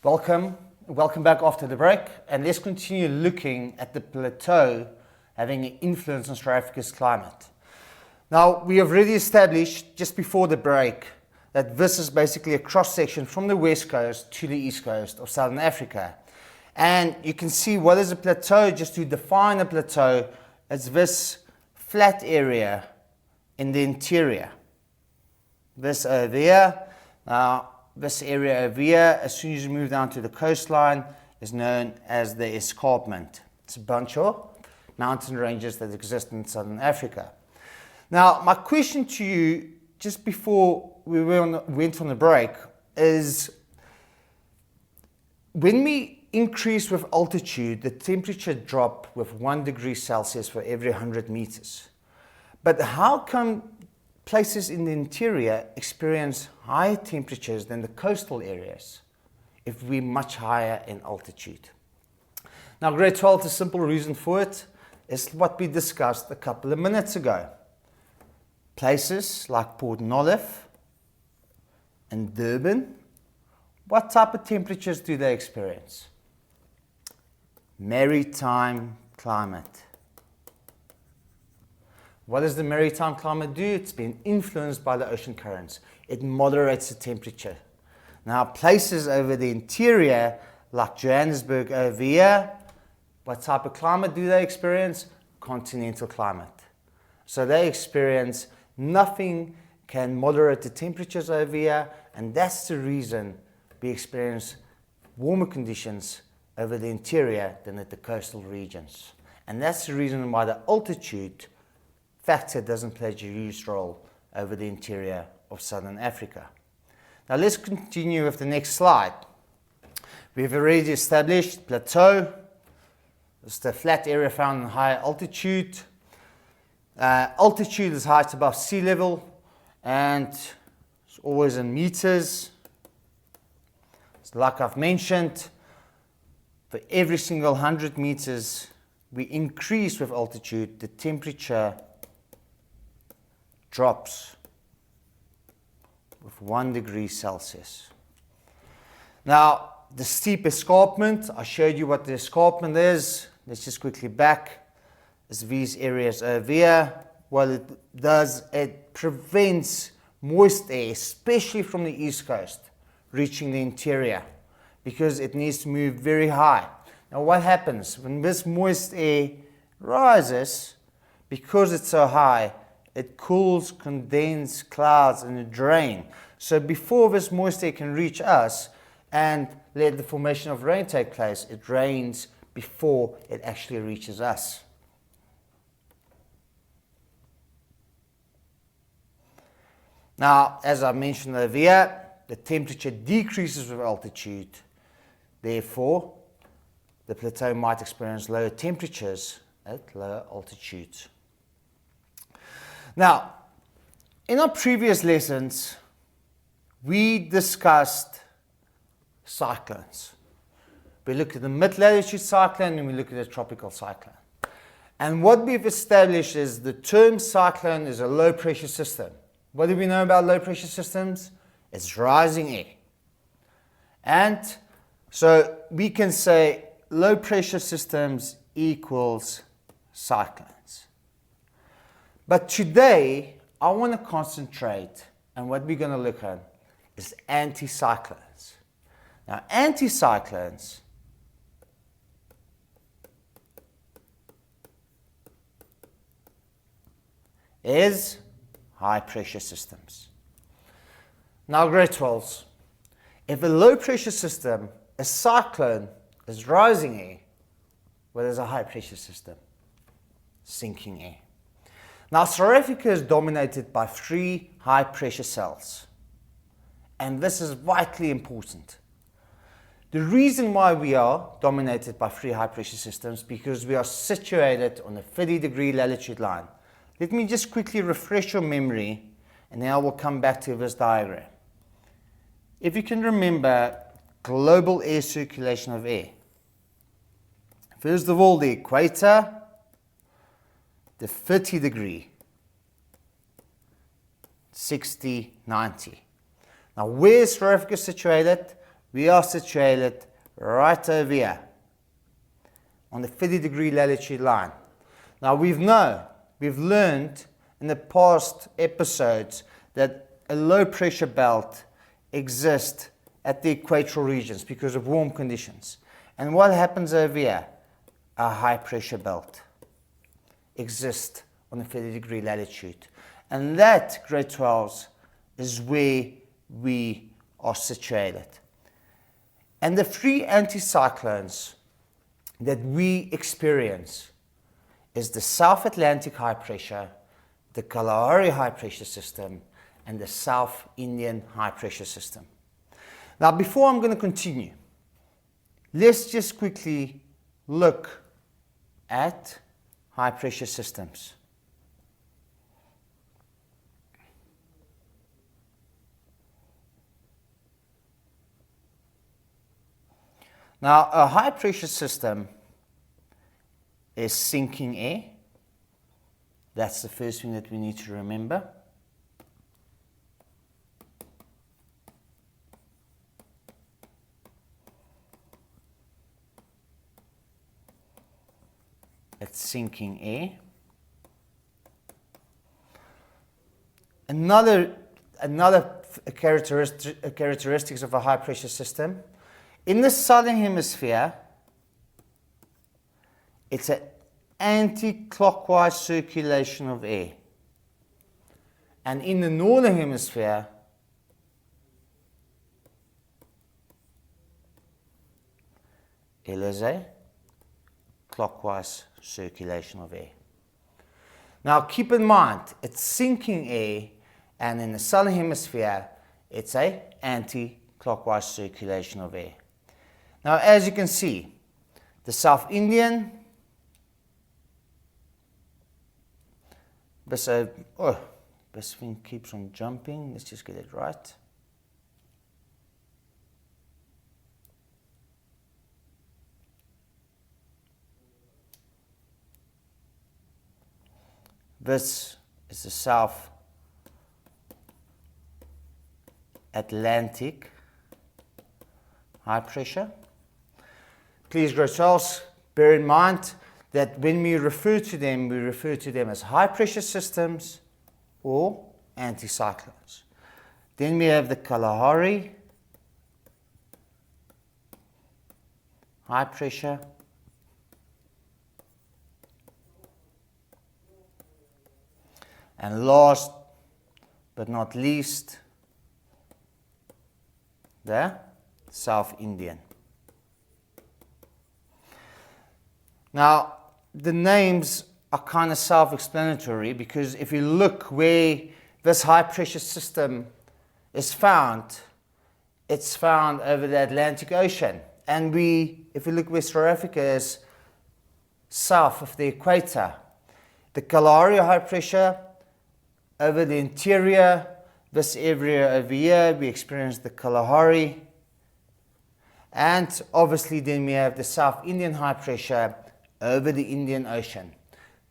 Welcome back after the break, and let's continue looking at the plateau having an influence on South Africa's climate. Now, we have already established just before the break that this is basically a cross-section from the west coast to the east coast of Southern Africa. And you can see what is a plateau. Just to define a plateau, it's this flat area in the interior. This over here. Now, this area over here, as soon as you move down to the coastline, is known as the escarpment. It's a bunch of mountain ranges that exist in Southern Africa. Now, my question to you, just before we went on the break, is when we increase with altitude, the temperature drops with 1 degree Celsius for every 100 meters. But how come places in the interior experience higher temperatures than the coastal areas if we're much higher in altitude? Now, grade 12, the simple reason for it is what we discussed a couple of minutes ago. Places like Port Nolloth and Durban, what type of temperatures do they experience? Maritime climate. What does the maritime climate do? It's been influenced by the ocean currents. It moderates the temperature. Now, places over the interior, like Johannesburg over here, what type of climate do they experience? Continental climate. So they experience nothing can moderate the temperatures over here, and that's the reason we experience warmer conditions over the interior than at the coastal regions. And that's the reason why the altitude factor doesn't play a huge role over the interior of Southern Africa. Now let's continue with the next slide. We've already established plateau. It's the flat area found in higher altitude. Altitude is height above sea level, and it's always in meters. So like I've mentioned, for every single 100 meters we increase with altitude, the temperature drops with 1 degree Celsius. Now, the steep escarpment, I showed you what the escarpment is. Let's just quickly back. It's these areas over here. What it does, it prevents moist air, especially from the east coast, reaching the interior because it needs to move very high. Now, what happens when this moist air rises? Because it's so high, it cools, condenses clouds and it rain. So before this moist air can reach us and let the formation of rain take place, it rains before it actually reaches us. Now, as I mentioned over here, the temperature decreases with altitude. Therefore, the plateau might experience lower temperatures at lower altitudes. Now, in our previous lessons, we discussed cyclones. We looked at the mid-latitude cyclone and we looked at the tropical cyclone. And what we've established is the term cyclone is a low-pressure system. What do we know about low-pressure systems? It's rising air. And so we can say low-pressure systems equals cyclones. But today, I want to concentrate, and what we're going to look at is anticyclones. Now, anticyclones is high-pressure systems. Now, grade 12s, if a low-pressure system, a cyclone, is rising air, well, there's a high-pressure system, sinking air. Now, South Africa is dominated by 3 high-pressure cells, and this is vitally important. The reason why we are dominated by 3 high-pressure systems is because we are situated on a 30-degree latitude line. Let me just quickly refresh your memory, and then I will come back to this diagram. If you can remember global air circulation of air, first of all, the equator, the 30 degree, 60, 90. Now, where is South Africa situated? we are situated right over here on the 30-degree latitude line. Now we've learned in the past episodes that a low pressure belt exists at the equatorial regions because of warm conditions. And what happens over here? A high pressure belt exists on the 30-degree latitude. And that, grade 12s, is where we are situated. And the three anticyclones that we experience is the South Atlantic high pressure, the Kalahari high pressure system, and the South Indian high pressure system. Now, before I'm going to continue, let's just quickly look at high pressure systems. Now, a high pressure system is sinking air. That's the first thing that we need to remember. It's sinking air. Another characteristics of a high pressure system. In the southern hemisphere, it's an anti-clockwise circulation of air. And in the northern hemisphere, it is a clockwise circulation of air. Now keep in mind, it's sinking air, and in the southern hemisphere, it's an anti-clockwise circulation of air. Now, as you can see, the South Indian, this thing keeps on jumping. Let's just get it right. This is the South Atlantic high pressure. Please, grade 12s, bear in mind that when we refer to them as high pressure systems or anticyclones. Then we have the Kalahari high pressure, and last but not least, the South Indian. Now, the names are kind of self-explanatory, because if you look where this high pressure system is found, it's found over the Atlantic Ocean. And if we look where South Africa is, south of the equator, the Kalahari high pressure over the interior, this area over here, we experience the Kalahari. And obviously then we have the South Indian high pressure over the Indian Ocean.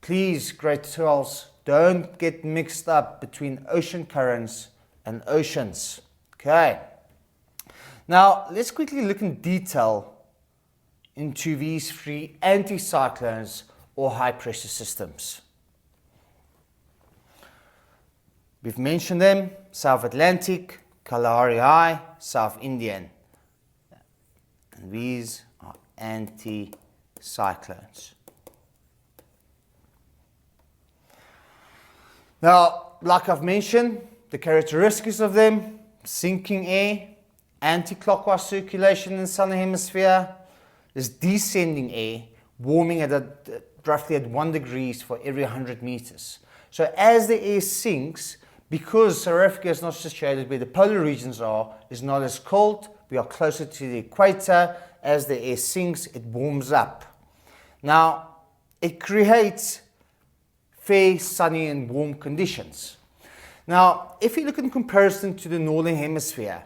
Please, grade 12s, don't get mixed up between ocean currents and oceans. Okay. Now, let's quickly look in detail into these three anticyclones or high pressure systems. We've mentioned them: South Atlantic, Kalahari High, South Indian. And these are anticyclones. Now, like I've mentioned, the characteristics of them: sinking air, anti-clockwise circulation in the southern hemisphere, there's descending air, warming at roughly at 1 degree for every 100 meters. So as the air sinks, because South Africa is not situated where the polar regions are, is not as cold, we are closer to the equator. As the air sinks, it warms up. Now, it creates fair, sunny and warm conditions. Now, if you look in comparison to the northern hemisphere,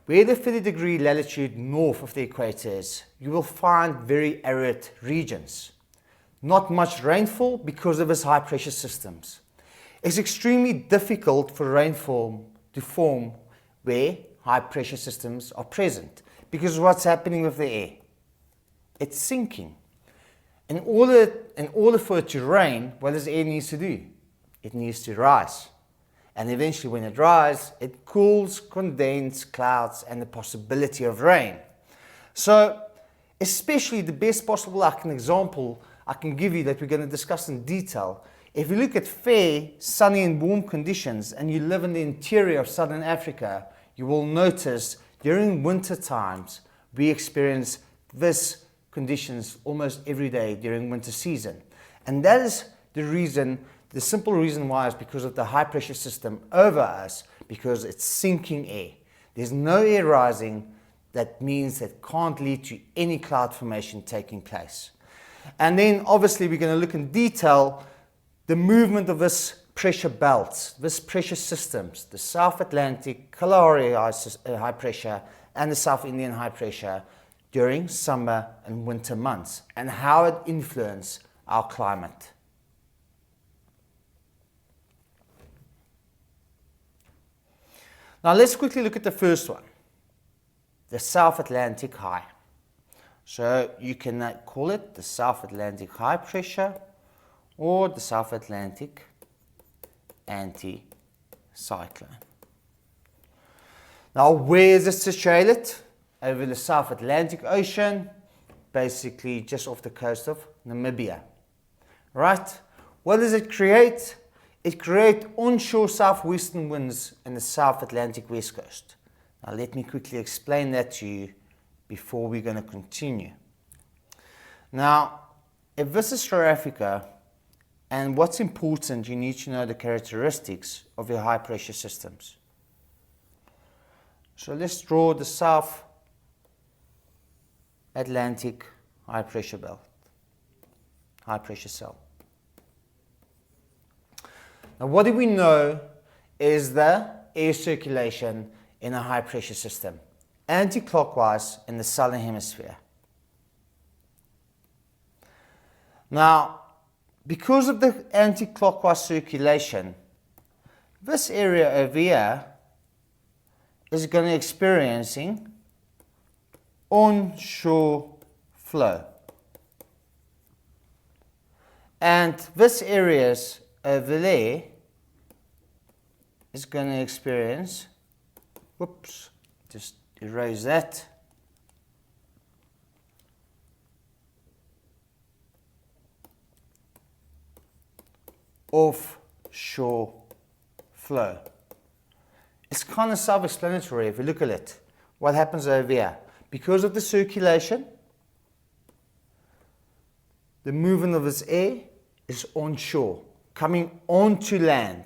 where the 30-degree latitude north of the equator is, you will find very arid regions. Not much rainfall because of its high pressure systems. It's extremely difficult for rainfall to form where high pressure systems are present. Because what's happening with the air? It's sinking. In order for it to rain, what does air need to do? It needs to rise. And eventually when it rises, it cools, condenses clouds and the possibility of rain. So especially the best possible example I can give you that we're going to discuss in detail. If you look at fair, sunny and warm conditions and you live in the interior of Southern Africa, you will notice during winter times we experience this conditions almost every day during winter season. And that is the simple reason why is because of the high pressure system over us, because it's sinking air. There's no air rising. That means that can't lead to any cloud formation taking place. And then obviously we're going to look in detail the movement of this pressure belts, this pressure systems, the South Atlantic, Kalahari high pressure and the South Indian high pressure during summer and winter months, and how it influences our climate. Now let's quickly look at the first one, the South Atlantic high. So you can call it the South Atlantic high pressure or the South Atlantic anticyclone. Now where is it situated? Over the South Atlantic Ocean, basically just off the coast of Namibia. Right? What does it create? It creates onshore southwestern winds in the South Atlantic west coast. Now let me quickly explain that to you before we're going to continue. Now, if this is South Africa, and what's important, you need to know the characteristics of your high pressure systems. So let's draw the South Atlantic high pressure belt, high pressure cell. Now what do we know is the air circulation in a high pressure system, anti-clockwise in the southern hemisphere. Now, because of the anti-clockwise circulation, this area over here is going to experiencing onshore flow. And this area over there is going to experience, whoops, just erase that. Offshore flow. It's kind of self-explanatory if you look at it. What happens over here? Because of the circulation, the movement of this air is onshore, coming onto land.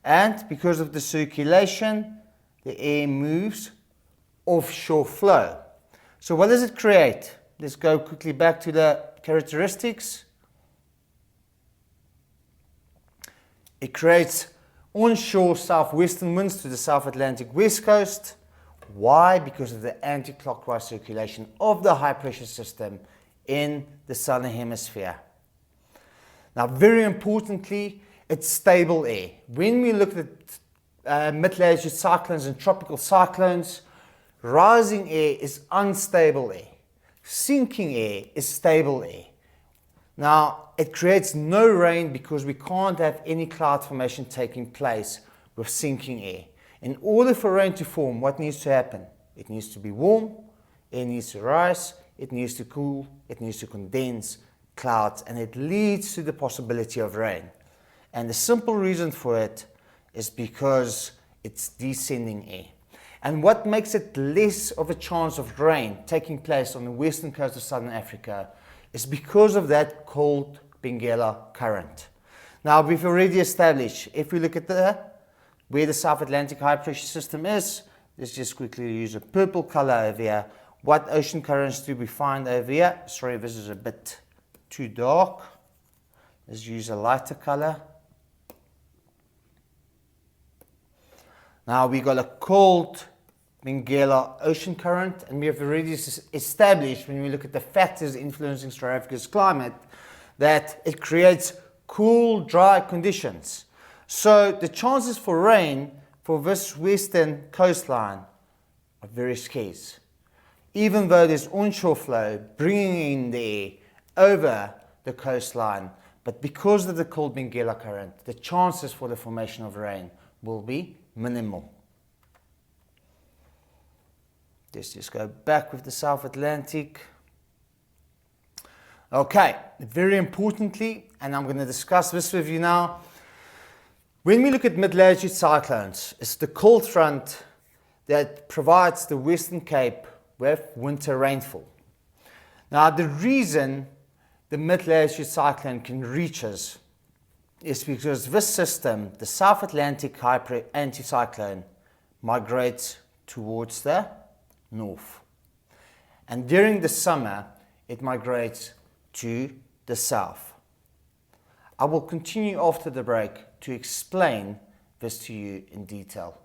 And because of the circulation, the air moves offshore flow. So what does it create? Let's go quickly back to the characteristics. It creates onshore southwestern winds to the South Atlantic west coast. Why? Because of the anti-clockwise circulation of the high pressure system in the southern hemisphere. Now, very importantly, it's stable air. When we look at mid-latitude cyclones and tropical cyclones, rising air is unstable air. Sinking air is stable air. Now, it creates no rain because we can't have any cloud formation taking place with sinking air. In order for rain to form, what needs to happen? It needs to be warm, air needs to rise, it needs to cool, it needs to condense clouds, and it leads to the possibility of rain. And the simple reason for it is because it's descending air. And what makes it less of a chance of rain taking place on the western coast of southern Africa is because of that cold Benguela current. Now, we've already established, if we look at where the South Atlantic high pressure system is, let's just quickly use a purple color over here. What ocean currents do we find over here? Sorry, this is a bit too dark. Let's use a lighter color. Now we got a cold Benguela ocean current, and we have already established, when we look at the factors influencing South Africa's climate, that it creates cool, dry conditions. So the chances for rain for this western coastline are very scarce. even though there's onshore flow bringing in the air over the coastline, but because of the cold Benguela current, the chances for the formation of rain will be minimal. Let's just go back with the South Atlantic. Okay, very importantly, and I'm going to discuss this with you now, when we look at mid-latitude cyclones, it's the cold front that provides the Western Cape with winter rainfall. Now, the reason the mid-latitude cyclone can reach us is because this system, the South Atlantic high anticyclone, migrates towards the north. And during the summer, it migrates to the south. I will continue after the break to explain this to you in detail.